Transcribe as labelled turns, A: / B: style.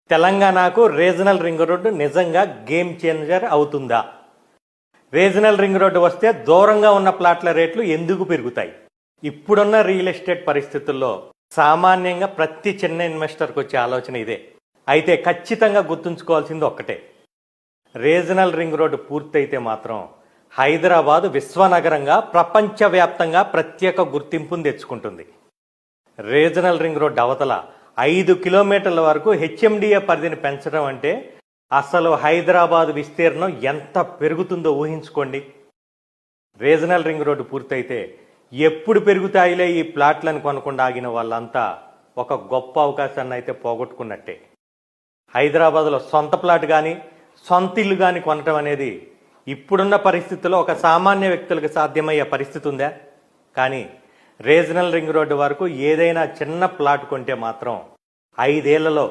A: తెలంగాణకు regional ring road నిజంగా game changer అవుతుందా? రీజనల్ రింగ్ రోడ్డు వస్తే దూరంగా ఉన్న ప్లాట్ల రేట్లు ఎందుకు పెరుగుతాయి? ఇప్పుడున్న రియల్ ఎస్టేట్ పరిస్థితుల్లో సామాన్యంగా ప్రతి చిన్న ఇన్వెస్టర్కి వచ్చే ఆలోచన ఇదే. అయితే ఖచ్చితంగా గుర్తుంచుకోవాల్సింది ఒక్కటే, రీజనల్ రింగ్ రోడ్డు పూర్తయితే మాత్రం హైదరాబాద్ విశ్వనగరంగా ప్రపంచవ్యాప్తంగా ప్రత్యేక గుర్తింపును తెచ్చుకుంటుంది. రీజనల్ రింగ్ రోడ్డు అవతల 5 కిలోమీటర్ల వరకు హెచ్ఎండిఏ పరిధిని పెంచడం అంటే అసలు హైదరాబాద్ విస్తీర్ణం ఎంత పెరుగుతుందో ఊహించుకోండి. రీజనల్ రింగ్ రోడ్డు పూర్తయితే ఎప్పుడు పెరుగుతాయిలే ఈ ప్లాట్లను కొనకుండా ఆగిన వాళ్ళంతా ఒక గొప్ప అవకాశాన్ని అయితే పోగొట్టుకున్నట్టే. హైదరాబాద్లో సొంత ప్లాట్ కానీ సొంత ఇల్లు కానీ కొనటం అనేది ఇప్పుడున్న పరిస్థితుల్లో ఒక సామాన్య వ్యక్తులకు సాధ్యమయ్యే పరిస్థితి ఉందా? కానీ రీజనల్ రింగ్ రోడ్డు వరకు ఏదైనా చిన్న ప్లాట్ కొంటే మాత్రం 5 ఏళ్లలో